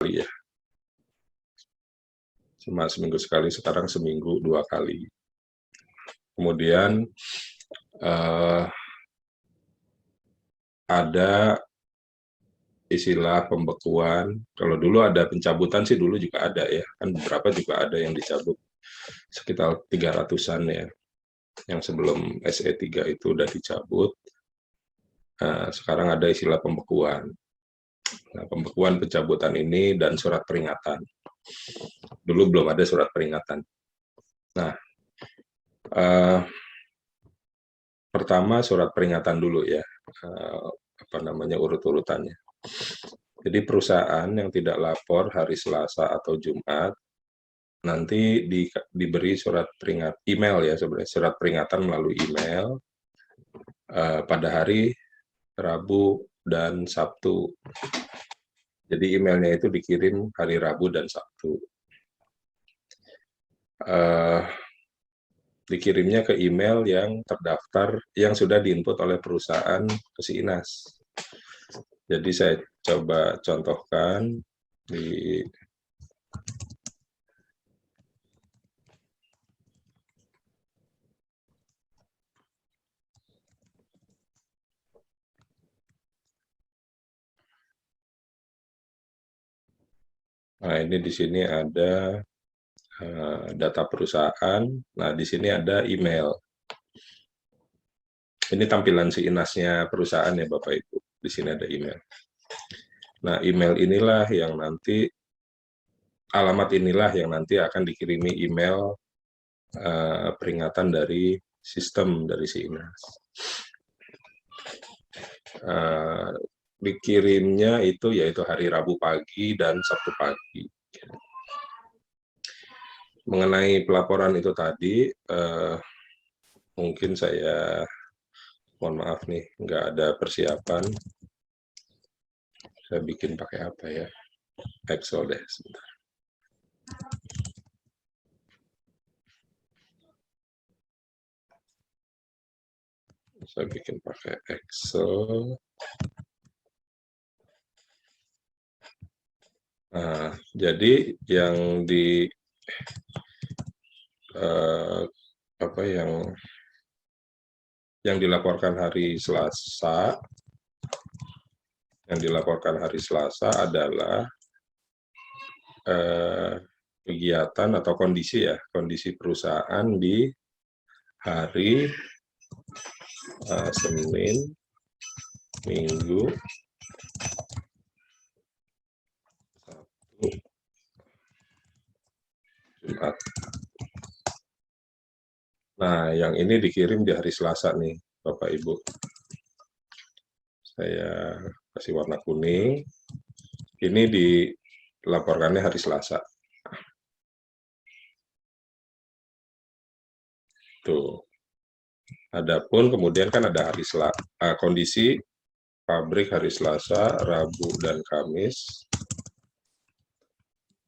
ya. Cuma seminggu sekali, sekarang seminggu 2 kali. Kemudian ada istilah pembekuan. Kalau dulu ada pencabutan sih, dulu juga ada ya. Kan beberapa juga ada yang dicabut. Sekitar 300-an ya. Yang sebelum SE3 itu udah dicabut. Sekarang ada istilah pembekuan. Nah, pembekuan, pencabutan ini, dan surat peringatan. Dulu belum ada surat peringatan. Nah, pertama surat peringatan dulu ya, urut-urutannya. Jadi perusahaan yang tidak lapor hari Selasa atau Jumat, nanti diberi surat peringatan, email ya sebenarnya, surat peringatan melalui email pada hari Rabu dan Sabtu. Jadi emailnya itu dikirim hari Rabu dan Sabtu. Dikirimnya ke email yang terdaftar, yang sudah diinput oleh perusahaan ke SIINAS. Jadi saya coba contohkan di Nah, ini di sini ada data perusahaan. Nah, di sini ada email. Ini tampilan SIINAS-nya perusahaan ya, Bapak Ibu. Di sini ada email. Nah, email inilah yang nanti, alamat inilah yang nanti akan dikirimi email peringatan dari sistem dari SIINAS. Dikirimnya itu yaitu hari Rabu pagi dan Sabtu pagi. Mengenai pelaporan itu tadi, mungkin saya mohon maaf nih, nggak ada persiapan. Saya bikin pakai apa ya? Excel deh, sebentar. Saya bikin pakai Excel. Nah, jadi yang di yang dilaporkan hari Selasa, adalah kegiatan atau kondisi perusahaan di hari Senin, Minggu, Sabtu, Jumat. Nah, yang ini dikirim di hari Selasa nih, Bapak Ibu. Saya kasih warna kuning. Ini dilaporkannya hari Selasa. Tuh. Adapun kemudian kan ada hari kondisi pabrik hari Selasa, Rabu, dan Kamis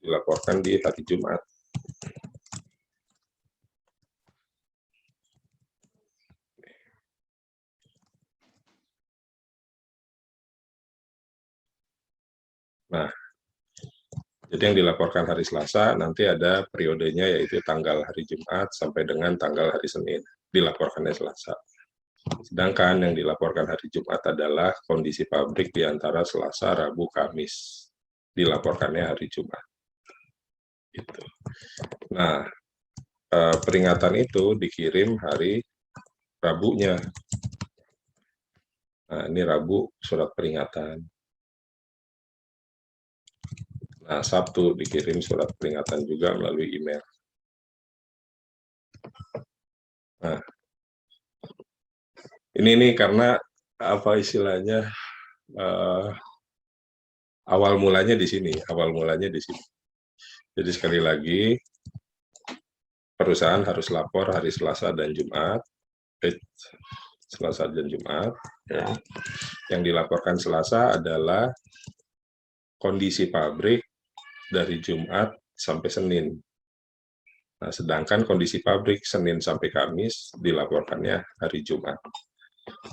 dilaporkan di hari Jumat. Nah, jadi yang dilaporkan hari Selasa nanti ada periodenya, yaitu tanggal hari Jumat sampai dengan tanggal hari Senin. Dilaporkannya Selasa. Sedangkan yang dilaporkan hari Jumat adalah kondisi pabrik di antara Selasa, Rabu, Kamis. Dilaporkannya hari Jumat. Gitu. Nah, peringatan itu dikirim hari Rabunya. Nah, ini Rabu surat peringatan. Nah, Sabtu dikirim surat peringatan juga melalui email. Nah, ini nih karena apa istilahnya, awal mulanya di sini. Jadi sekali lagi, perusahaan harus lapor hari Selasa dan Jumat. Ya. Yang dilaporkan Selasa adalah kondisi pabrik dari Jumat sampai Senin. Nah, sedangkan kondisi pabrik Senin sampai Kamis dilaporkannya hari Jumat.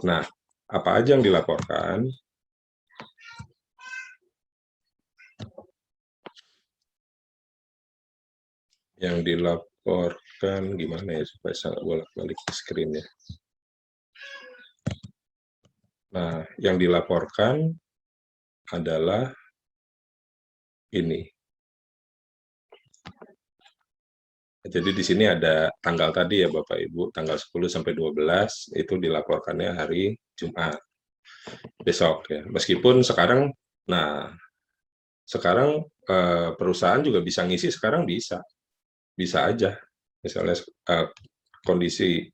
Nah, apa aja yang dilaporkan? Yang dilaporkan gimana ya supaya saya nggak bolak-balik screen ya. Nah, yang dilaporkan adalah ini. Jadi di sini ada tanggal tadi ya Bapak Ibu, tanggal 10 sampai 12 itu dilaporkannya hari Jumat besok ya. Meskipun sekarang, nah sekarang perusahaan juga bisa ngisi sekarang bisa aja. Misalnya kondisi,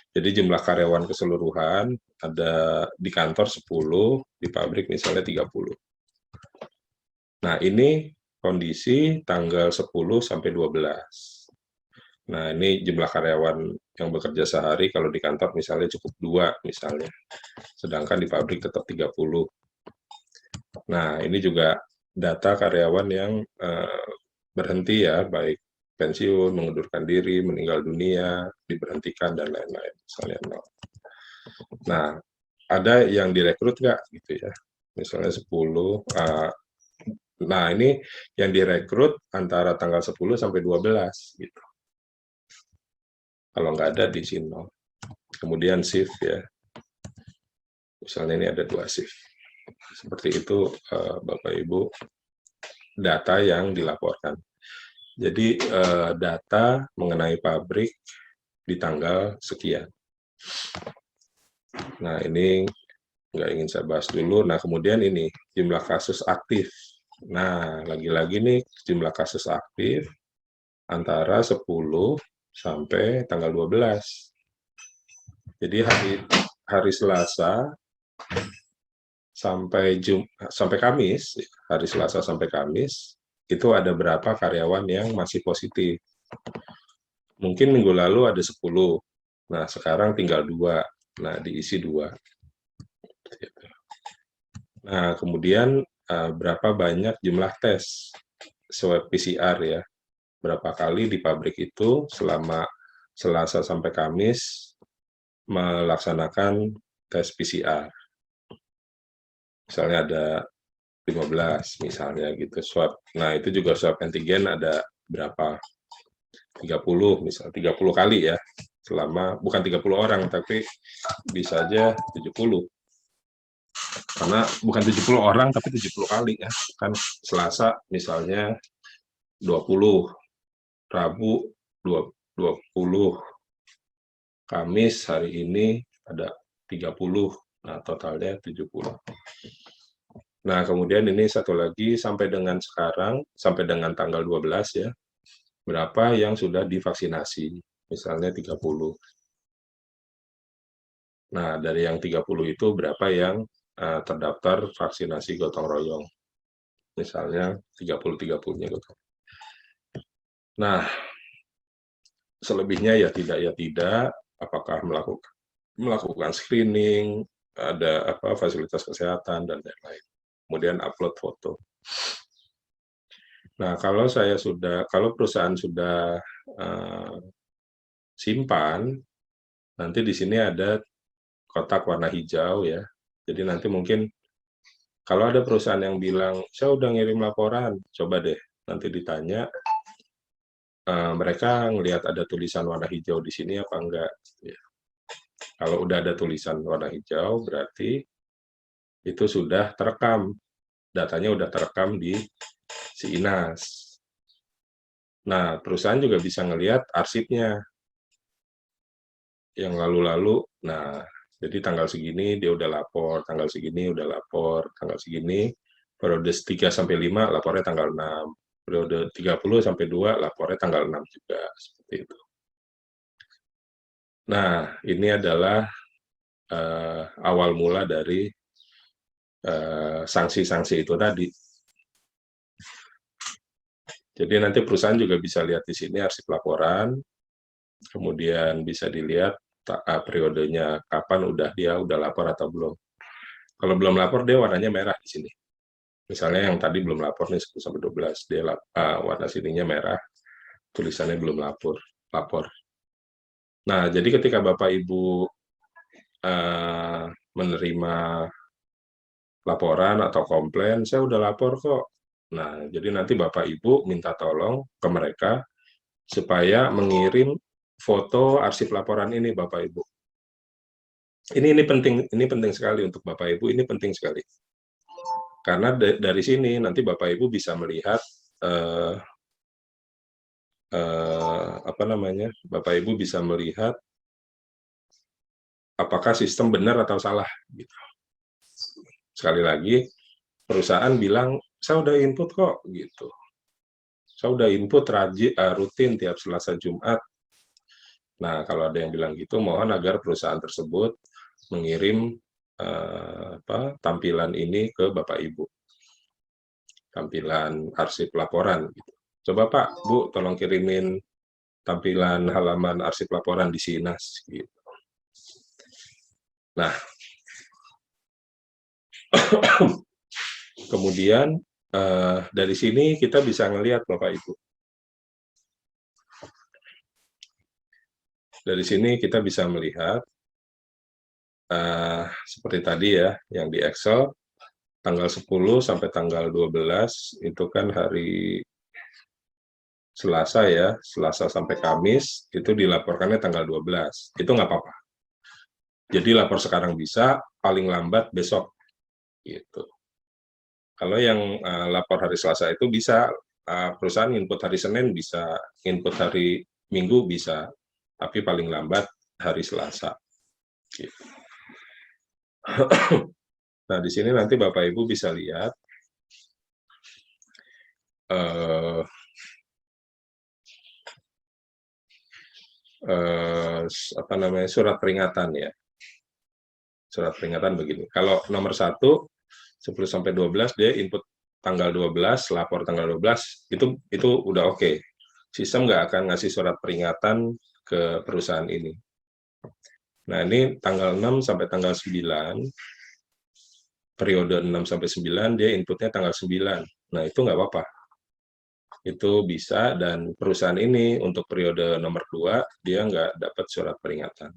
jadi jumlah karyawan keseluruhan ada di kantor 10, di pabrik misalnya 30. Nah ini kondisi tanggal 10 sampai 12. Nah, ini jumlah karyawan yang bekerja sehari, kalau di kantor misalnya cukup 2 misalnya, sedangkan di pabrik tetap 30. Nah, ini juga data karyawan yang berhenti ya, baik pensiun, mengundurkan diri, meninggal dunia, diberhentikan, dan lain-lain. Misalnya 0. Nah, ada yang direkrut nggak gitu ya, misalnya 10. Nah, ini yang direkrut antara tanggal 10 sampai 12 gitu. Kalau nggak ada di sini 0. Kemudian shift ya, misalnya ini ada 2 shift. Seperti itu Bapak Ibu, data yang dilaporkan. Jadi data mengenai pabrik di tanggal sekian. Nah ini nggak ingin saya bahas dulu. Nah kemudian ini jumlah kasus aktif. Nah lagi-lagi nih jumlah kasus aktif antara 10 sampai tanggal 12. Jadi hari Selasa sampai Kamis, hari Selasa sampai Kamis, itu ada berapa karyawan yang masih positif. Mungkin minggu lalu ada 10, nah sekarang tinggal 2, nah diisi 2. Nah kemudian berapa banyak jumlah tes swab PCR ya, berapa kali di pabrik itu selama Selasa sampai Kamis melaksanakan tes PCR. Misalnya ada 15 misalnya gitu swab. Nah, itu juga swab antigen ada berapa? 30 misal 30 kali ya. Selama bukan 30 orang tapi bisa aja 70. Karena bukan 70 orang tapi 70 kali ya. Kan Selasa misalnya 20, Rabu 20, Kamis hari ini ada 30. Nah, totalnya 70. Nah, kemudian ini satu lagi sampai dengan sekarang, sampai dengan tanggal 12 ya, berapa yang sudah divaksinasi, misalnya 30. Nah, dari yang 30 itu berapa yang terdaftar vaksinasi gotong royong, misalnya 30-30-nya gotong. Nah, selebihnya ya tidak, apakah melakukan screening, ada fasilitas kesehatan, dan lain-lain. Kemudian upload foto. Nah, kalau perusahaan sudah simpan, nanti di sini ada kotak warna hijau ya. Jadi nanti mungkin kalau ada perusahaan yang bilang, saya udah ngirim laporan, coba deh nanti ditanya, mereka ngelihat ada tulisan warna hijau di sini apa enggak. Ya. Kalau udah ada tulisan warna hijau, berarti itu sudah terekam, datanya udah terekam di si Inas. Nah, perusahaan juga bisa ngelihat arsipnya yang lalu-lalu. Nah, jadi tanggal segini dia udah lapor, tanggal segini udah lapor, tanggal segini, periode 3 sampai 5 lapornya tanggal 6, periode 30 sampai 2 lapornya tanggal 6 juga, seperti itu. Nah, ini adalah awal mula dari sanksi-sanksi itu tadi. Jadi nanti perusahaan juga bisa lihat di sini arsip laporan, kemudian bisa dilihat periodenya kapan dia udah lapor atau belum. Kalau belum lapor dia warnanya merah di sini. Misalnya yang tadi belum lapor nih 10 sampai 12, dia warna sininya merah, tulisannya belum lapor. Nah, jadi ketika Bapak Ibu menerima laporan atau komplain, saya udah lapor kok. Nah, jadi nanti Bapak Ibu minta tolong ke mereka supaya mengirim foto arsip laporan ini, Bapak Ibu. Ini penting sekali untuk Bapak Ibu, ini penting sekali. Karena dari sini nanti Bapak Ibu bisa melihat apa namanya? Bapak Ibu bisa melihat apakah sistem benar atau salah gitu. Sekali lagi, perusahaan bilang saya udah input kok gitu. Saya udah input rutin tiap Selasa Jumat. Nah, kalau ada yang bilang gitu, mohon agar perusahaan tersebut mengirim tampilan ini ke Bapak Ibu. Tampilan arsip laporan. Gitu. Coba Pak, Bu, tolong kirimin tampilan halaman arsip laporan di Sinas. Gitu. Nah, kemudian dari sini kita bisa ngelihat Bapak Ibu. Dari sini kita bisa melihat seperti tadi ya, yang di Excel, tanggal 10 sampai tanggal 12 itu kan hari Selasa ya, Selasa sampai Kamis, itu dilaporkannya tanggal 12. Itu nggak apa-apa. Jadi lapor sekarang bisa, paling lambat besok. Gitu. Kalau yang lapor hari Selasa itu bisa, perusahaan input hari Senin bisa, input hari Minggu bisa, tapi paling lambat hari Selasa. Gitu. Nah, di sini nanti Bapak Ibu bisa lihat apa namanya, surat peringatan ya. Surat peringatan begini. Kalau nomor 1, 10 sampai 12 dia input tanggal 12, lapor tanggal 12, itu udah oke. Sistem nggak akan ngasih surat peringatan ke perusahaan ini. Nah, ini tanggal 6 sampai tanggal 9, periode 6 sampai 9, dia inputnya tanggal 9. Nah, itu nggak apa-apa. Itu bisa, dan perusahaan ini untuk periode nomor 2, dia nggak dapat surat peringatan.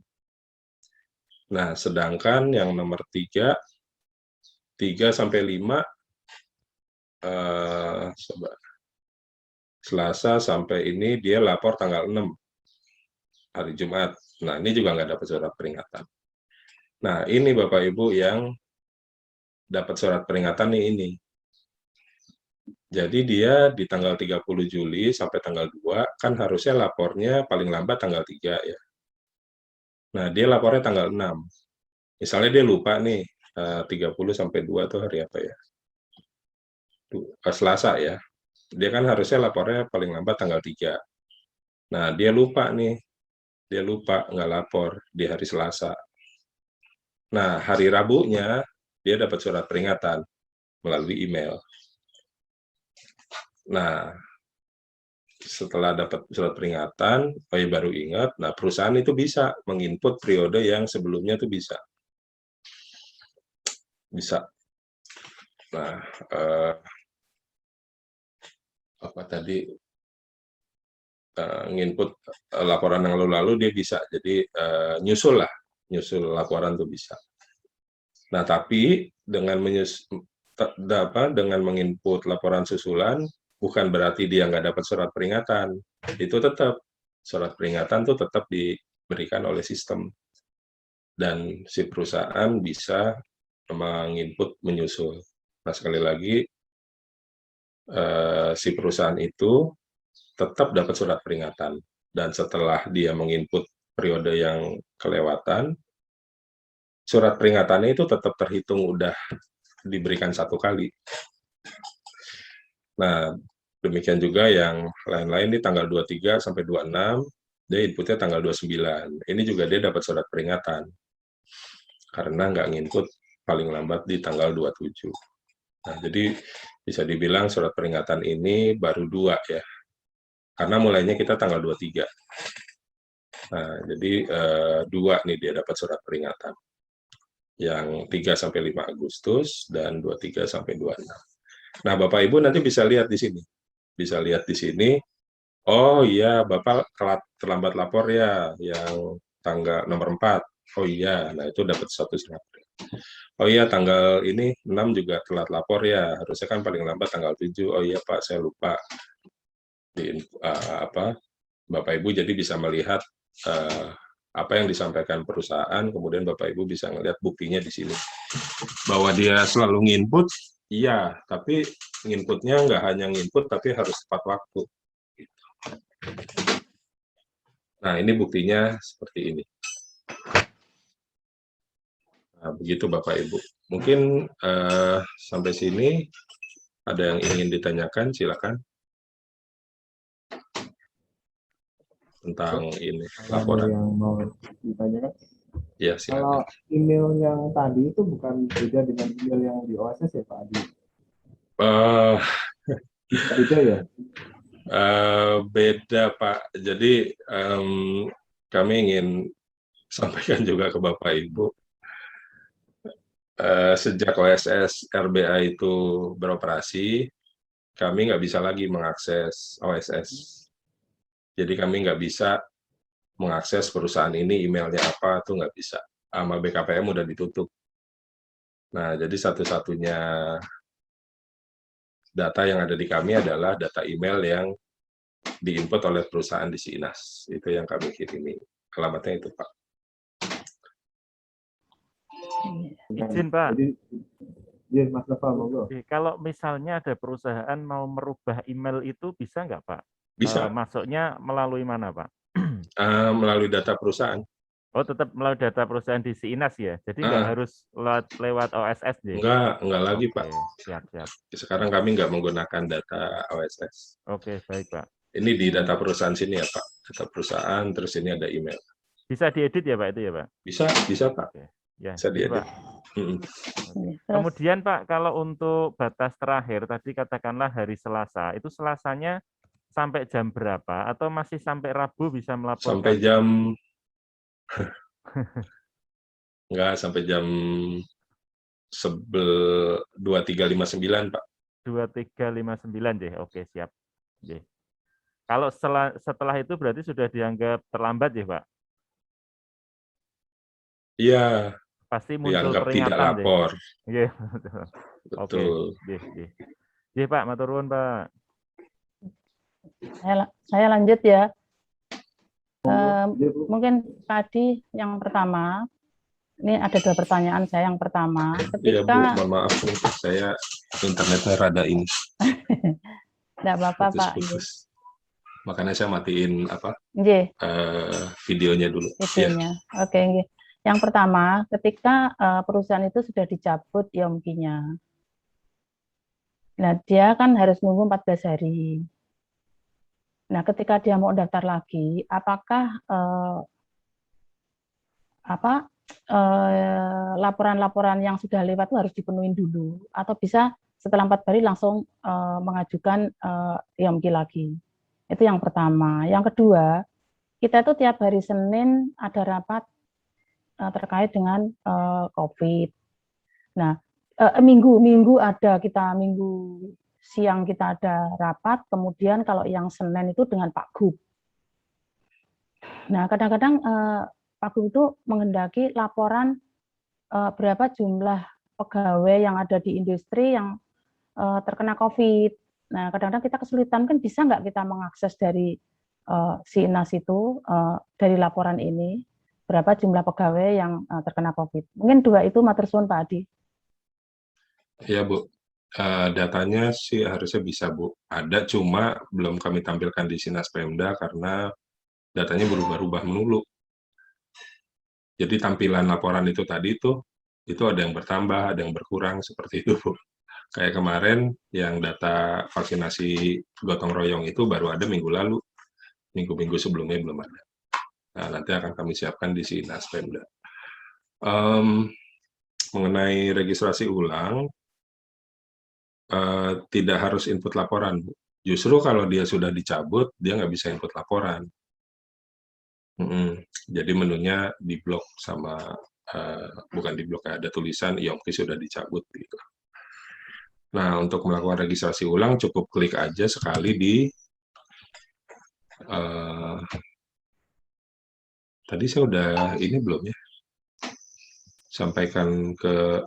Nah, sedangkan yang nomor 3 sampai 5, coba. Selasa sampai ini dia lapor tanggal 6, hari Jumat. Nah, ini juga nggak dapat surat peringatan. Nah, ini Bapak Ibu yang dapat surat peringatan ini. Jadi dia di tanggal 30 Juli sampai tanggal 2, kan harusnya lapornya paling lambat tanggal 3 ya. Nah, dia lapornya tanggal 6. Misalnya dia lupa nih, 30 sampai 2 itu hari apa ya? Selasa ya. Dia kan harusnya lapornya paling lambat tanggal 3. Nah, dia lupa nih. Dia lupa, nggak lapor di hari Selasa. Nah, hari Rabunya, dia dapat surat peringatan melalui email. Nah, setelah dapat surat peringatan, baru ingat, nah perusahaan itu bisa menginput periode yang sebelumnya itu bisa. Nah, apa tadi, nginput laporan yang lalu-lalu dia bisa, jadi nyusul laporan itu bisa. Nah, tapi dengan menginput laporan susulan, bukan berarti dia nggak dapat surat peringatan. Itu tetap, surat peringatan itu tetap diberikan oleh sistem. Dan si perusahaan bisa menginput menyusul. Nah, sekali lagi, si perusahaan itu tetap dapat surat peringatan. Dan setelah dia menginput periode yang kelewatan, surat peringatannya itu tetap terhitung udah diberikan 1 kali. Nah, demikian juga yang lain-lain di tanggal 23 sampai 26, dia inputnya tanggal 29. Ini juga dia dapat surat peringatan. Karena nggak nginput paling lambat di tanggal 27. Nah, jadi bisa dibilang surat peringatan ini baru 2 ya. Karena mulainya kita tanggal 23. Nah, jadi 2 nih dia dapat surat peringatan. Yang 3 sampai 5 Agustus dan 23 sampai 26. Nah, Bapak Ibu nanti bisa lihat di sini. Bisa lihat di sini, oh iya, Bapak terlambat lapor ya, yang tanggal nomor 4. Oh iya, nah itu dapat 1 surat. Oh iya, tanggal ini 6 juga telat lapor ya, harusnya kan paling lambat tanggal 7. Oh iya Pak, saya lupa. Bapak Ibu jadi bisa melihat apa yang disampaikan perusahaan, kemudian Bapak Ibu bisa ngelihat buktinya di sini. Bahwa dia selalu nginput, iya, tapi nginputnya nggak hanya nginput, tapi harus tepat waktu. Nah, ini buktinya seperti ini. Nah, begitu Bapak Ibu. Mungkin sampai sini ada yang ingin ditanyakan, silakan. Tentang ini, laporan. Ada yang mau ditanyakan? Ya, Kalau silakan. email yang tadi itu bukan beda dengan email yang di OSS ya Pak Adi? Beda ya? Beda Pak. Jadi kami ingin sampaikan juga ke Bapak Ibu, sejak OSS RBA itu beroperasi, kami nggak bisa lagi mengakses OSS. Jadi kami nggak bisa mengakses perusahaan ini, emailnya apa, tuh nggak bisa. Sama BKPM udah ditutup. Nah, jadi satu-satunya data yang ada di kami adalah data email yang diinput oleh perusahaan di SINAS. Itu yang kami kirimi. Alamatnya itu, Pak. Izin, Pak. Jadi, ya, Mas Nova, monggo. Kalau misalnya ada perusahaan mau merubah email itu bisa nggak, Pak? Bisa. Masuknya melalui mana, Pak? Melalui data perusahaan. Oh, tetap melalui data perusahaan di SINAS ya? Jadi nggak harus lewat OSS ya? Enggak lagi, Pak. Siap. Sekarang kami nggak menggunakan data OSS. Oke, baik, Pak. Ini di data perusahaan sini ya, Pak. Data perusahaan, terus ini ada email. Bisa diedit ya, Pak, itu ya, Pak? Bisa, Pak. Oke. Ya, bisa diedit. Pak. Kemudian, Pak, kalau untuk batas terakhir, tadi katakanlah hari Selasa, itu Selasanya sampai jam berapa? Atau masih sampai Rabu bisa melaporkan? Sampai jam... Enggak, sampai jam 23.59, Pak. 23.59 deh, oke, siap. Deh. Kalau setelah itu berarti sudah dianggap terlambat ya, Pak? Iya. Pasti muncul Dianggap peringatan tidak lapor. Iya, Betul. Oke. Iya, Pak, matur nuwun, Pak. Saya lanjut ya. Mungkin tadi yang pertama, ini ada 2 pertanyaan saya. Yang pertama, Iya, Bu, ketika mohon maaf nih, saya internetnya rada ini. Enggak apa-apa, Pak. Makanya saya matiin videonya dulu. Videonya. Ya. Oke. Yang pertama, ketika perusahaan itu sudah dicabut IOMKI-nya. Nah, dia kan harus nunggu 14 hari. Nah, ketika dia mau daftar lagi, apakah laporan-laporan yang sudah lewat itu harus dipenuhi dulu, atau bisa setelah 4 hari langsung mengajukan IOMKI lagi? Itu yang pertama. Yang kedua, kita itu tiap hari Senin ada rapat terkait dengan COVID. Nah, minggu siang kita ada rapat, kemudian kalau yang Senin itu dengan Pak Gub. Nah, kadang-kadang Pak Gub itu menghendaki laporan berapa jumlah pegawai yang ada di industri yang terkena COVID. Nah, kadang-kadang kita kesulitan, kan bisa nggak kita mengakses dari SINAS itu, dari laporan ini, berapa jumlah pegawai yang terkena COVID. Mungkin 2 itu, matur suwun Pak Adi. Iya, Bu. Datanya sih harusnya bisa, Bu. Ada, cuma belum kami tampilkan di SINAS Pemda karena datanya berubah-ubah melulu. Jadi tampilan laporan itu tadi itu ada yang bertambah, ada yang berkurang, seperti itu, Bu. Kayak kemarin yang data vaksinasi gotong royong itu baru ada minggu lalu. Minggu-minggu sebelumnya belum ada. Nah, nanti akan kami siapkan di SINAS Pemda. Mengenai registrasi ulang, tidak harus input laporan. Justru kalau dia sudah dicabut, dia nggak bisa input laporan. Jadi menunya diblok sama, bukan diblok, ada tulisan IOMKI sudah dicabut gitu. Nah, untuk melakukan registrasi ulang cukup klik aja sekali di tadi saya udah ini belum ya? Sampaikan ke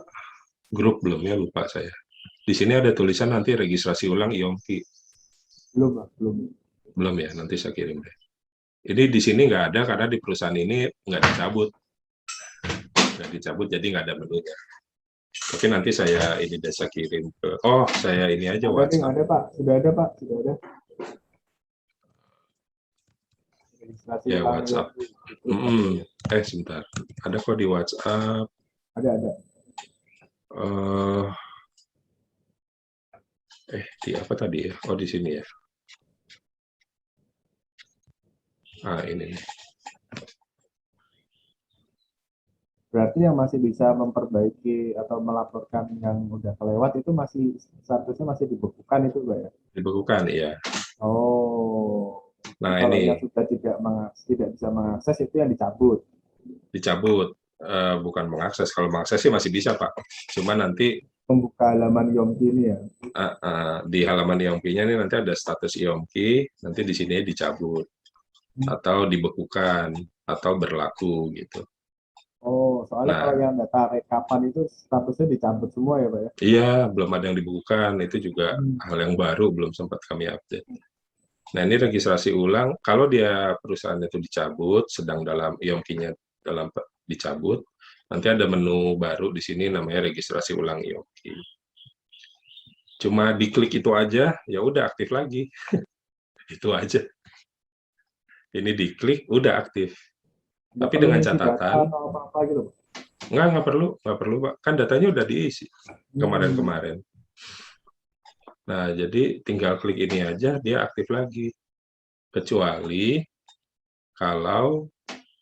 grup belum ya, lupa saya. Di sini ada tulisan nanti registrasi ulang IOMKI. Belum, Pak, belum. Belum ya, nanti saya kirim deh. Ini di sini nggak ada karena di perusahaan ini nggak dicabut. Nggak dicabut, jadi nggak ada menunya. Tapi nanti saya ini saya kirim ke, oh saya ini aja Ada nih, WhatsApp. ada Pak. Sudah ada Pak, sudah ada. Registrasi Ya, ulang WhatsApp. IoT. Sebentar. Ada kok di WhatsApp. Ada. Di apa tadi ya? Oh, di sini ya. Ini. Berarti yang masih bisa memperbaiki atau melaporkan yang udah kelewat itu masih statusnya masih dibekukan itu Pak ya? Dibekukan, iya. Oh. Nah, Kalau ini yang sudah tidak bisa mengakses itu yang dicabut. dicabut. Bukan mengakses. Kalau mengakses sih masih bisa, Pak. Cuma nanti Membuka halaman Yomki ini ya. di halaman IOMKI-nya ini nanti ada status IOMKI, nanti di sini dicabut atau dibekukan atau berlaku gitu. Oh, soalnya Nah, kalau yang data rekapan itu statusnya dicabut semua ya Pak ya? iya, belum ada yang dibekukan. Itu juga hal yang baru, belum sempat kami update. Nah, ini registrasi ulang. Kalau dia perusahaan itu dicabut, sedang dalam IOMKI-nya dicabut, nanti ada menu baru di sini namanya registrasi ulang IOMKI. Cuma diklik itu aja, ya udah aktif lagi. Itu aja. Ini diklik, udah aktif. Nggak Tapi perlu dengan ngisi data catatan, atau apa-apa gitu Pak? nggak perlu, Pak. Kan datanya udah diisi kemarin-kemarin. Nah, jadi tinggal klik ini aja, dia aktif lagi. Kecuali kalau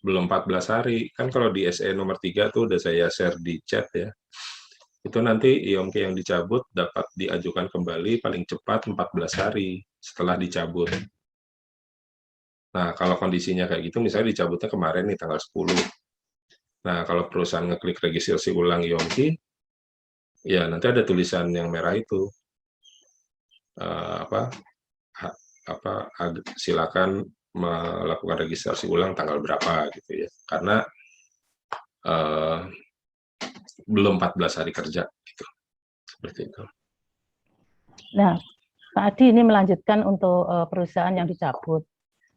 belum 14 hari. Kan kalau di SE nomor 3 tuh udah saya share di chat ya. Itu nanti IOMKI yang dicabut dapat diajukan kembali paling cepat 14 hari setelah dicabut. Nah, kalau kondisinya kayak gitu, misalnya dicabutnya kemarin nih tanggal 10. Nah, kalau perusahaan ngeklik registrasi ulang IOMKI, ya nanti ada tulisan yang merah itu. Silakan melakukan registrasi ulang tanggal berapa gitu ya. Karena belum 14 hari kerja gitu. Seperti itu. Nah, Pak Adi ini melanjutkan untuk perusahaan yang dicabut.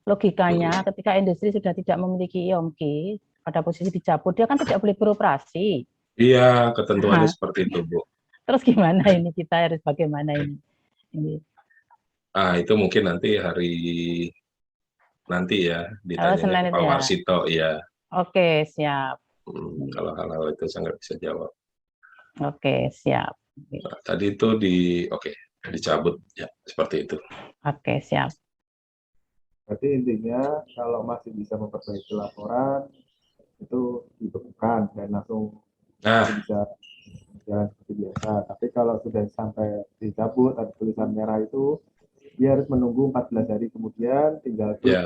Logikanya ketika industri sudah tidak memiliki IOMKI, pada posisi dicabut, dia kan tidak boleh beroperasi. Iya, ketentuannya seperti itu, Bu. Terus gimana ini, kita harus bagaimana ini? Itu mungkin nanti ya ditanyanya ke Pak Warsito ya. Oke, siap. Kalau hal-hal itu saya nggak bisa jawab. Oke, siap. Nah, tadi itu dicabut ya, seperti itu. Oke, siap. Berarti intinya kalau masih bisa memperbaiki laporan itu dibekukan dan langsung bisa jalan seperti biasa. Tapi kalau sudah sampai dicabut ada tulisan merah itu, dia harus menunggu 14 hari kemudian, tinggal klik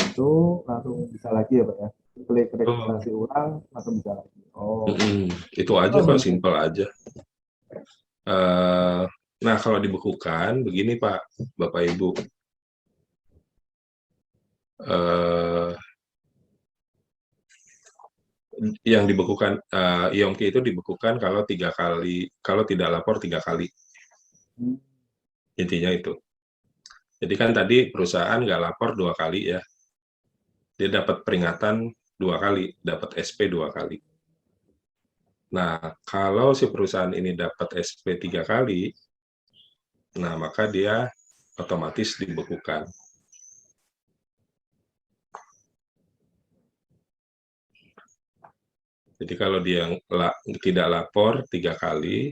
itu langsung bisa lagi ya Pak ya. Klik registrasi ulang langsung bisa lagi. Itu aja kok, simpel aja. Nah, kalau dibekukan begini Pak, Bapak Ibu. Yang dibekukan IOMKI itu dibekukan kalau tidak lapor 3 kali. Intinya itu. Jadi kan tadi perusahaan nggak lapor 2 kali ya. Dia dapat peringatan 2 kali, dapat SP 2 kali. Nah, kalau si perusahaan ini dapat SP 3 kali, nah maka dia otomatis dibekukan. Jadi kalau dia tidak lapor 3 kali,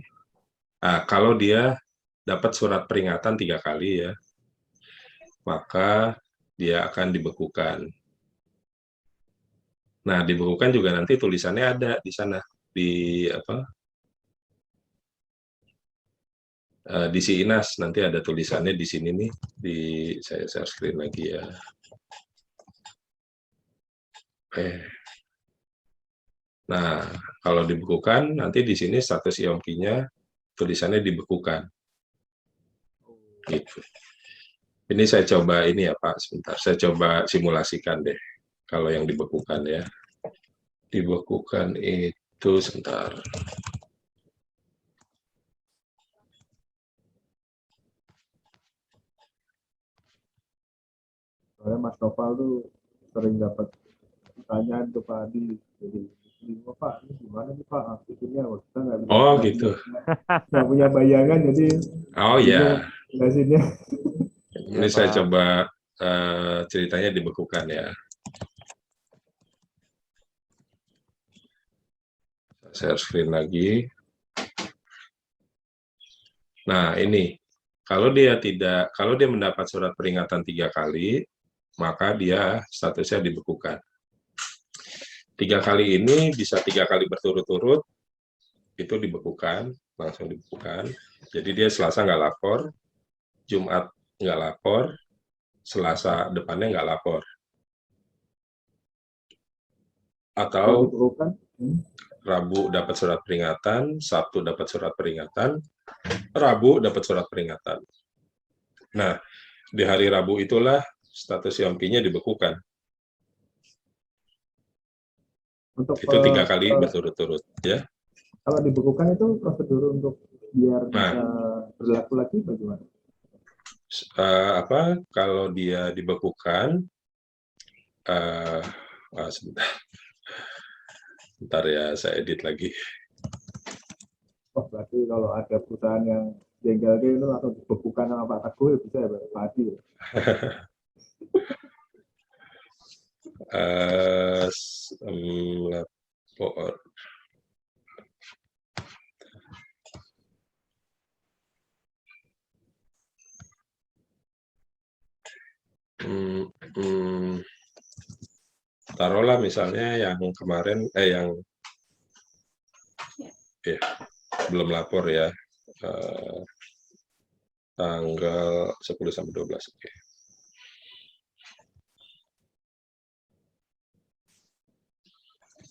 kalau dia dapat surat peringatan 3 kali ya, maka dia akan dibekukan. Nah, dibekukan juga nanti tulisannya ada di sana, di SIINAS nanti ada tulisannya di sini nih, saya share screen lagi ya. Nah, kalau dibekukan nanti di sini status IOMKI-nya tulisannya dibekukan. Gitu. Ini saya coba ini ya Pak, sebentar. Saya coba simulasikan deh kalau yang dibekukan ya. Dibekukan itu sebentar. Soalnya Mas Noval tuh sering dapat pertanyaan ke Pak Adi. Jadi, Pak, ini gimana nih Pak? Akhirnya kita Oh gitu. nggak punya bayangan, jadi Oh ya. jelasinnya. Ini saya coba ceritanya dibekukan ya. Share screen lagi. Nah ini, kalau dia mendapat surat peringatan 3 kali, maka dia statusnya dibekukan. 3 kali ini bisa 3 kali berturut-turut, itu dibekukan, langsung dibekukan. Jadi dia Selasa nggak lapor, Jumat nggak lapor, Selasa depannya nggak lapor. Atau Rabu dapat surat peringatan, Sabtu dapat surat peringatan, Rabu dapat surat peringatan. Nah, di hari Rabu itulah status Yompinya dibekukan. Itu 3 kali berturut-turut, ya. Kalau dibekukan itu prosedur untuk biar bisa berlaku lagi bagaimana? Kalau dia dibekukan, sebentar ya, saya edit lagi. Oh, berarti kalau ada perusahaan yang jengkel itu langsung dibekukan sama Pak Teguh, ya bisa ya Pak Adi ya? Lapor. Taruhlah misalnya yang kemarin yang belum lapor ya, tanggal 10 sampai 12. Oke.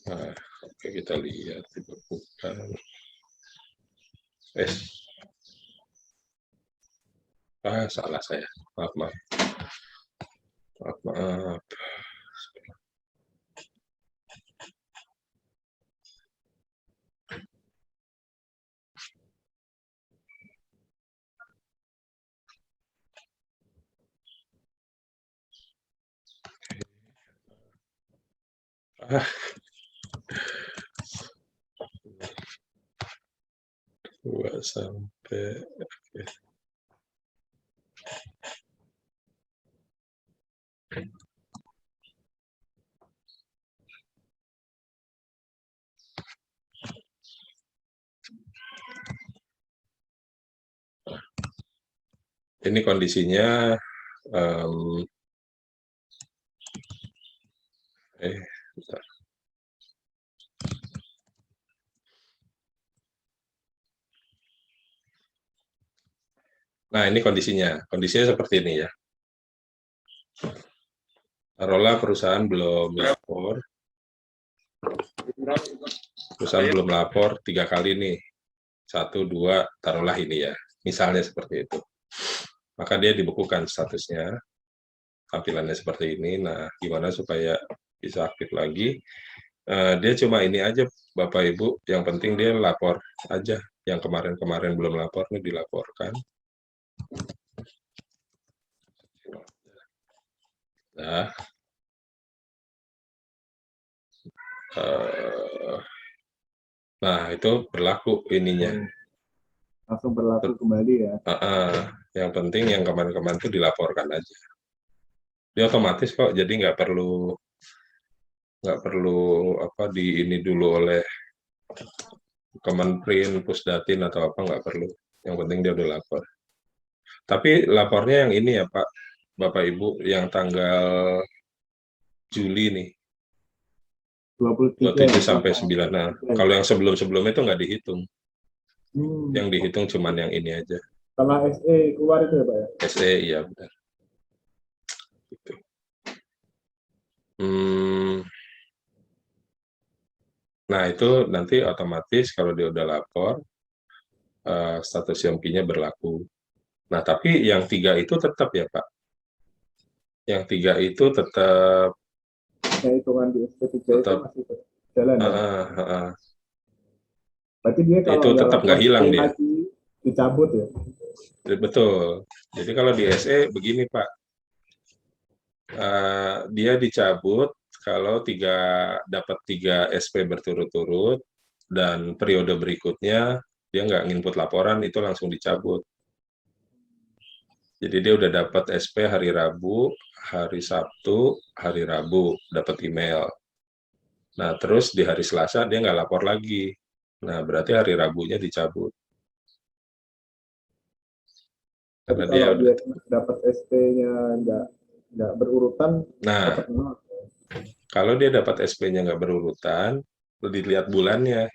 Nah, oke, kita lihat dibekukan. Salah saya. Maaf. Dua sampai ini kondisinya bentar. Nah, ini kondisinya seperti ini ya. Taruhlah perusahaan belum lapor. Perusahaan belum lapor 3 kali nih. 1, 2, taruhlah ini ya. Misalnya seperti itu. Maka dia dibekukan statusnya. Tampilannya seperti ini. Nah, gimana supaya bisa aktif lagi? Dia cuma ini aja, Bapak Ibu. Yang penting dia lapor aja. Yang kemarin-kemarin belum lapor, nih dilaporkan. Nah, itu berlaku ininya. Langsung berlaku kembali ya. Yang penting yang kemarin-kemarin itu dilaporkan aja. Dia otomatis kok, jadi nggak perlu di ini dulu oleh Kemenprin, Pusdatin atau apa, nggak perlu. Yang penting dia udah lapor. Tapi lapornya yang ini ya Pak, Bapak Ibu, yang tanggal Juli nih. 27 sampai 9. Nah, kalau yang sebelum-sebelumnya itu nggak dihitung. Yang dihitung cuman yang ini aja. Setelah SE keluar itu ya Pak ya? SE, iya benar. Gitu. Nah, itu nanti otomatis kalau dia udah lapor, status Yompinya berlaku. Nah, tapi yang 3 itu tetap ya Pak? Yang 3 itu tetap hitungan di SP3 itu masih jalan ya? Berarti dia kalau itu tetap nggak hilang dia. Dicabut ya? Betul. Jadi kalau di SE begini Pak, Dia dicabut kalau dapat 3 SP berturut-turut dan periode berikutnya dia nggak nginput laporan, itu langsung dicabut. Jadi dia udah dapat SP hari Rabu, hari Sabtu, hari Rabu dapat email. Nah, terus di hari Selasa dia nggak lapor lagi. Nah, berarti hari Rabunya dicabut. Tapi Karena dia kalau udah. dia dapat SP-nya nggak berurutan, Nah, dapat 0. kalau dia dapat SP-nya nggak berurutan, dilihat bulannya.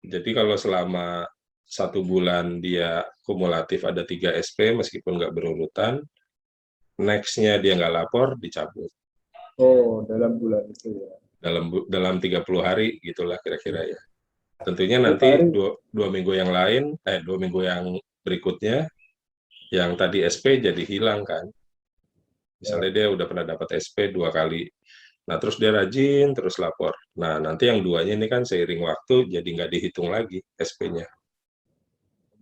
Jadi kalau selama 1 bulan dia kumulatif ada 3 SP meskipun nggak berurutan, next-nya dia nggak lapor, dicabut. Oh, dalam bulan itu ya. Dalam 30 hari, gitulah kira-kira ya. Tentunya Pak nanti Ari, 2 minggu yang lain, 2 minggu yang berikutnya, yang tadi SP jadi hilang kan. Misalnya dia udah pernah dapat SP 2 kali. Nah, terus dia rajin, terus lapor. Nah, nanti yang 2-nya ini kan seiring waktu, jadi nggak dihitung lagi SP-nya.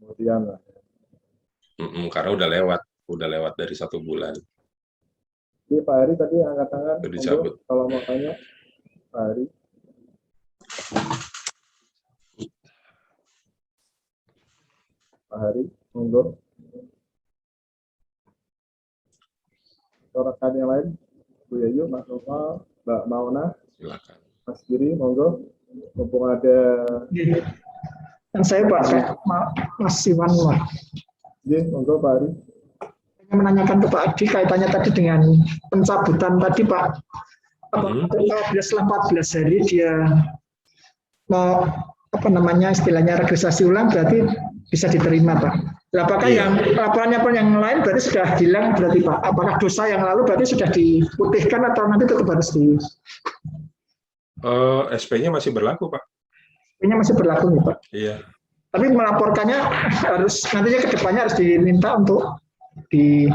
kemudian lah. Karena udah lewat dari 1 bulan. Jadi Pak Ari tadi angkat tangan, Udah dicabut. kalau mau tanya, Pak Ari. Pak Hari, monggo. Rekan yang lain, Bu Yayu, Mas Nopal, Mbak Mauna, Silakan. Mas Giri, monggo. Mumpung ada. Dan saya Pak Mas Iwan Wah. Monggo Pak Hari. Saya menanyakan ke Pak Adi kaitannya tadi dengan pencabutan tadi Pak. Apakah setelah 14 hari dia mau istilahnya regresasi ulang berarti bisa diterima Pak. Apakah yang laporannya pun yang lain berarti sudah hilang berarti Pak? Apakah dosa yang lalu berarti sudah diputihkan atau nanti tetap harus di? SP-nya masih berlaku Pak. SP-nya masih berlaku nih Pak. Iya. Tapi melaporkannya harus nantinya ke depannya harus diminta untuk lebih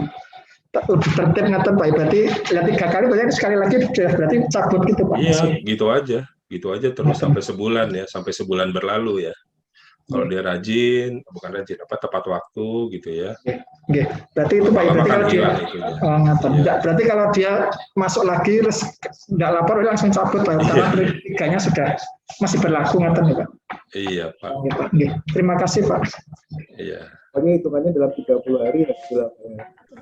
tertib ngatur Pak. Berarti 3 kali berarti sekali lagi berarti cabut gitu Pak. Iya, gitu aja terus sampai sebulan ya, sampai sebulan berlalu ya. Kalau dia rajin, bukan rajin, tepat waktu gitu ya. Oke. Berarti itu Pak. Berarti kalau dia berarti kalau dia masuk lagi terus nggak lapor langsung cabut Pak. Karena 3-nya sudah masih berlaku ngaten ya Pak. Iya Pak. Oke. Terima kasih Pak. Iya. Ini hitungannya dalam 30 hari ya,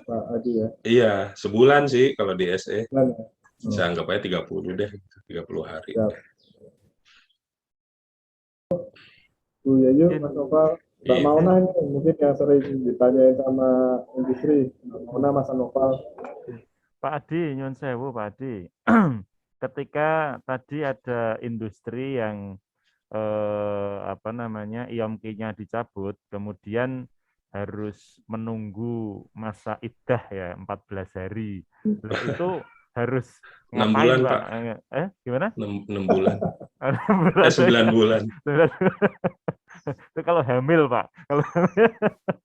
Pak Adi ya. Iya, sebulan sih kalau di SE. Bulan, ya. Saya anggap aja 30 deh, 30 hari. Ya. Bu Yayu, Mas Nopal, Mbak Mauna ini mungkin yang sering ditanyain sama industri. Mbak Mauna, Mas Nopal. Pak Adi, nyun sewu Pak Adi. Ketika tadi ada industri yang IOMQ-nya dicabut, kemudian harus menunggu masa iddah ya 14 hari. Terus itu harus 6 bulan Pak. Gimana? 6 bulan. 9 bulan. Itu kalau hamil Pak.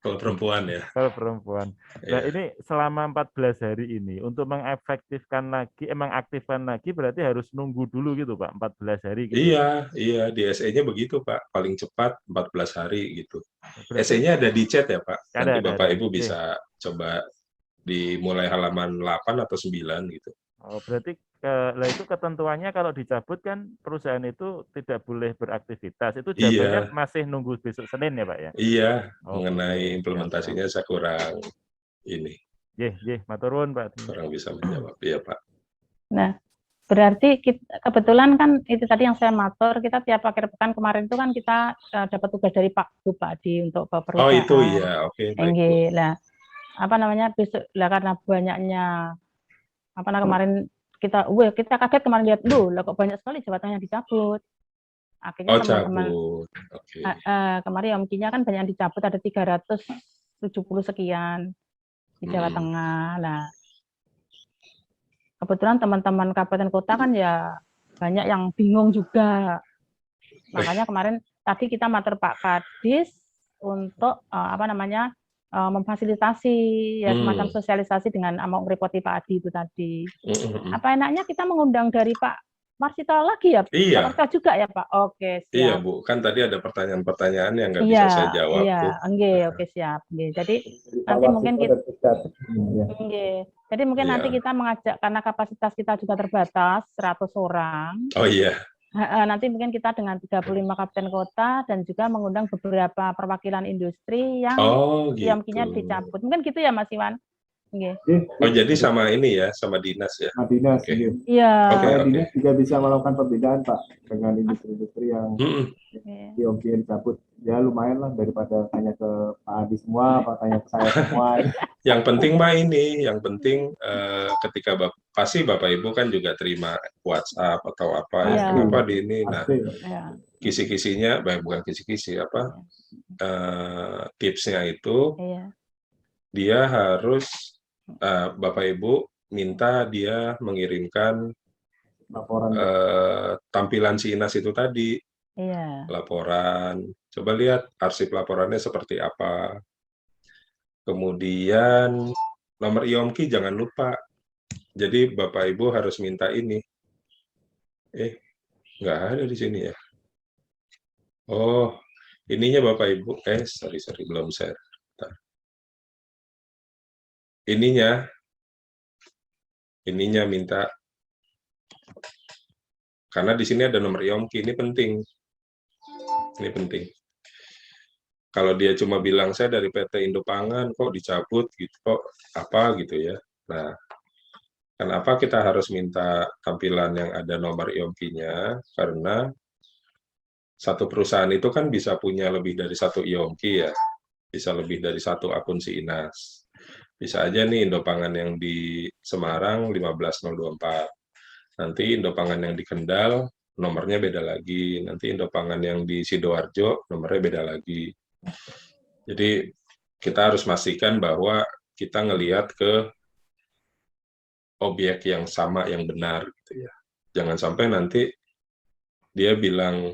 Kalau perempuan ya. Kalau perempuan. Nah ini selama 14 hari ini untuk mengaktifkan lagi berarti harus nunggu dulu gitu Pak, 14 hari gitu. Iya, di SE-nya begitu Pak, paling cepat 14 hari gitu. SE-nya ada di chat ya Pak, nanti Bapak Ibu bisa coba dimulai halaman 8 atau 9 gitu. Oh, berarti itu ketentuannya kalau dicabut kan perusahaan itu tidak boleh beraktivitas. Itu jawabannya masih nunggu besok Senin ya Pak ya? Iya, mengenai implementasinya saya kurang ini. Maturun Pak. Kurang bisa menjawab, iya Pak. Nah, berarti kebetulan kan itu tadi yang saya matur, kita tiap akhir pekan kemarin itu kan kita dapat tugas dari Pak Adi untuk ke perusahaan. Oh itu iya, oke. Nah, besok karena banyaknya kemarin kita kaget kemarin lihat kok banyak sekali jabatannya dicabut. Akhirnya teman-teman kemarin IOMQ-nya kan banyak yang dicabut, ada 370 sekian di Jawa Tengah. Nah, kebetulan teman-teman kabupaten kota kan ya banyak yang bingung juga. Makanya kemarin tadi kita matur Pak Kadis untuk memfasilitasi ya semacam sosialisasi dengan mau ngerepoti Pak Adi itu tadi. Apa enaknya kita mengundang dari Pak Marsita lagi ya? Iya, Jakarta juga ya Pak? Oke, iya siap. Bu. Kan tadi ada pertanyaan-pertanyaan yang nggak Iya, bisa saya jawab iya, tuh. enggak, oke siap. Nggih. Jadi Jadi Pak nanti mungkin Wasito kita, dan Ustad. Ya. Jadi mungkin nanti Iya. kita mengajak, karena kapasitas kita juga terbatas 100 orang. Oh iya. Nanti mungkin kita dengan 35 kabupaten kota dan juga mengundang beberapa perwakilan industri yang Oh IOMK-nya gitu. dicabut. Mungkin gitu ya Mas Iwan? Nggih. Oh jadi sama ini ya, sama dinas ya. Dinas, Oke. nggih. Iya. Oke, Supaya oke. dinas juga bisa melakukan pembedaan Pak dengan industri-industri yang Mm-mm. IOMK cabut. Ya lumayan lah daripada tanya ke Pak Adi semua, Pak tanya ke saya semua. Yang penting mah ini, yang penting ketika pasti Bapak Ibu kan juga terima WhatsApp atau apa ya. Iya. Kenapa di ini? Nah, Pasti. Ya. kisi-kisinya, bukan kisi-kisi apa? Tipsnya itu Iya. dia harus Bapak Ibu minta dia mengirimkan Laporan. tampilan si Inas itu tadi, Iya. laporan. Coba lihat arsip laporannya seperti apa. Kemudian nomor IOMKI jangan lupa. Jadi Bapak Ibu harus minta ini. Nggak ada di sini ya. Oh, ininya Bapak Ibu. Sorry, belum share. Bentar. Ininya minta. Karena di sini ada nomor IOMKI, ini penting. Ini penting. Kalau dia cuma bilang saya dari PT Indopangan kok dicabut gitu, kok apa gitu ya. Nah, kenapa kita harus minta tampilan yang ada nomor IOMKI-nya? Karena satu perusahaan itu kan bisa punya lebih dari satu IOMKI ya, bisa lebih dari satu akun si Inas. Bisa aja nih Indopangan yang di Semarang 15024. Nanti Indopangan yang di Kendal nomornya beda lagi. Nanti Indopangan yang di Sidoarjo nomornya beda lagi. Jadi kita harus pastikan bahwa kita ngelihat ke objek yang sama, yang benar gitu ya. Jangan sampai nanti dia bilang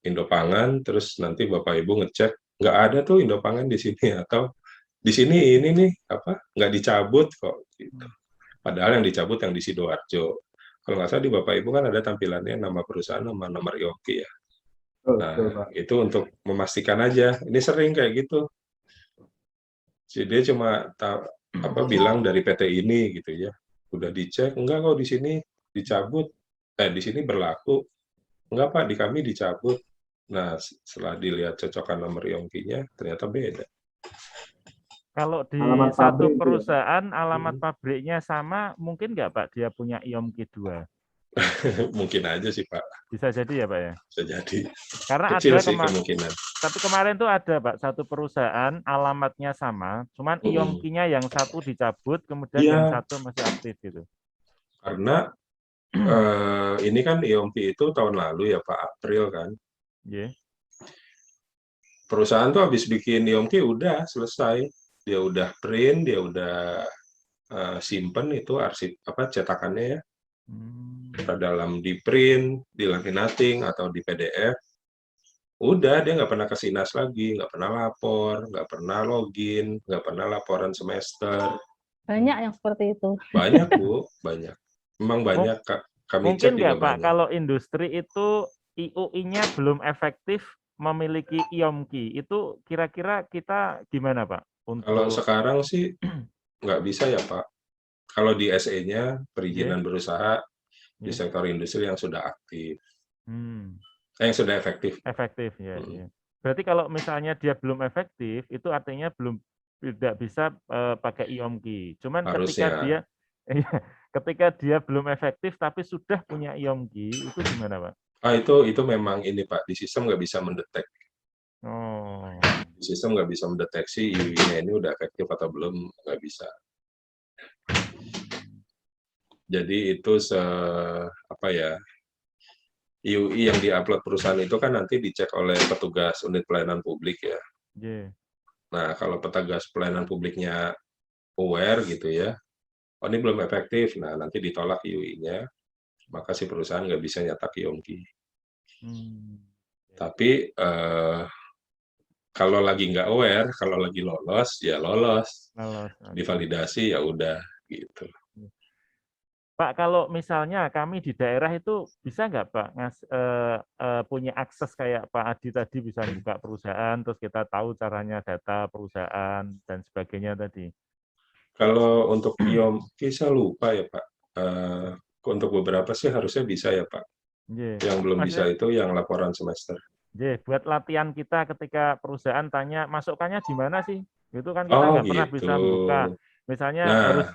Indopangan, terus nanti Bapak Ibu ngecek nggak ada tuh Indopangan di sini, atau di sini ini nih nggak dicabut kok gitu. Padahal yang dicabut yang di Sidoarjo. Kalau nggak salah di Bapak Ibu kan ada tampilannya nama perusahaan, nama nomor IOMKI ya. Nah, itu untuk memastikan aja. Ini sering kayak gitu. Jadi dia cuma bilang dari PT ini gitu ya. Udah dicek, enggak kok di sini dicabut. Di sini berlaku. Enggak Pak, di kami dicabut. Nah, setelah dilihat cocokan nomor IOMKI-nya, ternyata beda. Kalau di Alamat satu pabrik itu ya, perusahaan alamat pabriknya sama, mungkin nggak Pak dia punya IOMKI 2? Mungkin aja sih Pak. Bisa jadi ya Pak ya? Bisa jadi. Karena Kecil ada sih kemungkinan. tapi kemarin tuh ada Pak, satu perusahaan alamatnya sama, cuman IOMKI-nya yang satu dicabut, kemudian yang satu masih aktif gitu. Karena ini kan IOMKI itu tahun lalu ya Pak, April kan. Yeah. Perusahaan tuh habis bikin IOMKI udah selesai. Dia udah print, dia udah simpen itu arsip cetakannya ya. Dalam di print, di laminating atau di PDF. Udah dia nggak pernah ke Sinas lagi, nggak pernah lapor, nggak pernah login, nggak pernah laporan semester. Banyak yang seperti itu. Banyak Bu, banyak. Memang banyak kami mungkin cek juga nggak Pak, banyak. kalau industri itu IUI-nya belum efektif memiliki IOMKI, itu kira-kira kita gimana Pak? Kalau sekarang sih nggak bisa ya Pak. Kalau di SE-nya perizinan berusaha di sektor industri yang sudah aktif, yang sudah efektif. Efektif ya. Berarti kalau misalnya dia belum efektif, itu artinya tidak bisa pakai IOMKI. Cuman harusnya. ketika dia belum efektif tapi sudah punya IOMKI, itu gimana Pak? Itu memang ini Pak, di sistem nggak bisa mendeteksi. Di sistem nggak bisa mendeteksi IUI-nya ini udah efektif atau belum, nggak bisa. Jadi itu IUI yang diupload perusahaan itu kan nanti dicek oleh petugas unit pelayanan publik ya. Nah, kalau petugas pelayanan publiknya aware gitu ya, oh ini belum efektif, nah nanti ditolak IUI-nya, maka si perusahaan nggak bisa nyetak IOMKI. Tapi kalau lagi nggak aware, kalau lagi lolos, ya lolos. Divalidasi ya udah gitu. Pak, kalau misalnya kami di daerah itu bisa nggak Pak punya akses kayak Pak Adi tadi bisa buka perusahaan, terus kita tahu caranya data perusahaan dan sebagainya tadi. Kalau untuk IOM, saya lupa ya Pak. Untuk beberapa sih harusnya bisa ya Pak. Yeah. Yang belum bisa Maksudnya, itu yang laporan semester. buat latihan kita ketika perusahaan tanya masukkannya di mana sih? Itu kan kita Oh nggak pernah bisa gitu. buka. Misalnya Nah, harus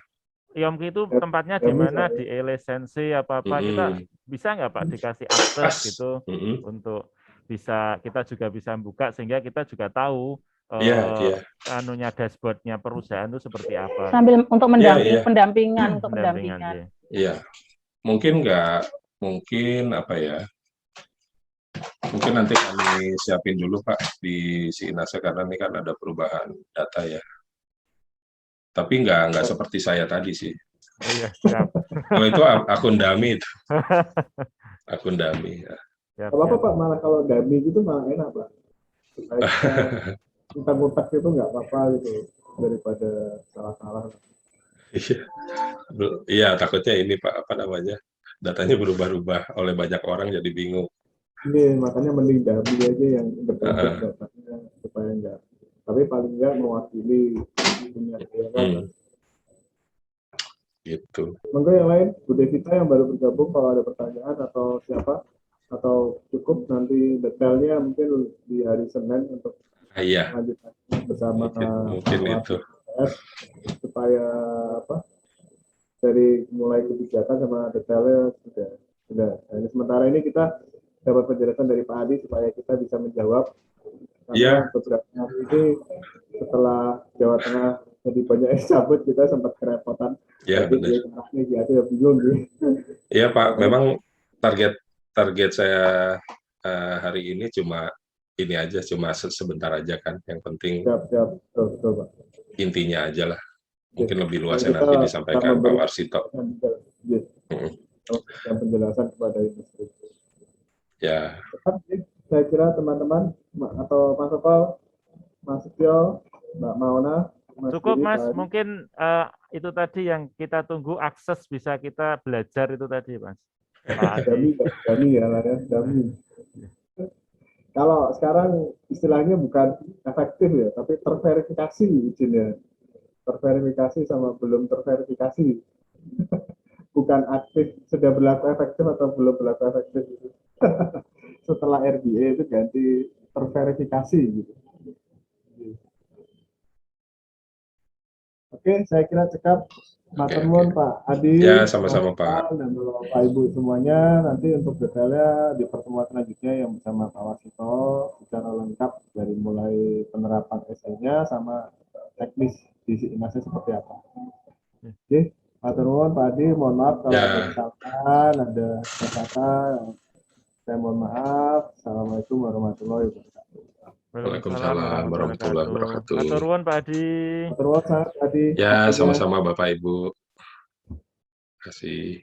IOMK itu tempatnya di mana, di e-lisensi apa-apa, kita bisa nggak Pak dikasih akses gitu untuk bisa kita juga bisa buka sehingga kita juga tahu anunya dashboardnya perusahaan itu seperti apa. Sambil untuk pendampingan untuk pendampingan. Iya, mungkin apa ya? Mungkin nanti kami siapin dulu Pak di si Inasa karena ini kan ada perubahan data ya. Tapi nggak seperti saya tadi sih. Oh iya, siap. Kalau itu akun dummy itu. Akun dummy ya. Apa Pak, malah kalau dummy gitu malah enak Pak. Ngutak-ngutak itu nggak apa-apa gitu daripada salah-salah. Iya, takutnya ini Pak, apa namanya? Datanya berubah-ubah oleh banyak orang jadi bingung. Iya, makanya mending dummy aja yang independen datanya supaya enggak. Tapi paling enggak mewakili punya daerah. Gitu. Monggo yang lain, Bu Devita yang baru bergabung kalau ada pertanyaan atau siapa, atau cukup nanti detailnya mungkin di hari Senin untuk lanjutkan bersama mungkin itu supaya apa dari mulai kebijakan sama detailnya sudah. Nah, sementara ini kita dapat penjelasan dari Pak Adi supaya kita bisa menjawab karena beberapa hari ini setelah Jawa Tengah jadi banyak yang cabut kita sempat kerepotan. Ya benar. Dia bingung gitu. Iya Pak, memang target saya hari ini cuma ini aja, cuma sebentar aja kan. Yang penting betul, Pak. Intinya aja lah. Mungkin lebih luasnya nanti disampaikan Pak Warsito. Dan penjelasan kepada industri. Ya. Saya kira teman-teman atau Mas Opal, Mas Setio, Mbak Mauna, cukup Mas, mungkin itu tadi yang kita tunggu, akses bisa kita belajar itu tadi Mas. Dami ya. Kalau sekarang istilahnya bukan efektif ya, tapi terverifikasi izinnya. Terverifikasi sama belum terverifikasi. Bukan aktif, sudah berlaku efektif atau belum berlaku efektif. Setelah RBA itu ganti terverifikasi gitu. Oke, saya kira cekap. Maturnuwun Pak Adi. Ya, sama-sama Pak. Dan Bapak Ibu semuanya, nanti untuk detailnya di pertemuan selanjutnya yang bersama Pak Warsito secara lengkap dari mulai penerapan SE-nya sama teknis di Inasnya seperti apa. Oke, maturnuwun Pak Adi, mohon maaf kalau ada kesalahan, ada kata-kata, saya mohon maaf. Assalamualaikum warahmatullahi wabarakatuh. Waalaikumsalam warahmatullahi wabarakatuh. Maturnuwun Pak Adi. Maturnuwun Pak Adi. Ya, sama-sama Bapak Ibu. Terima kasih.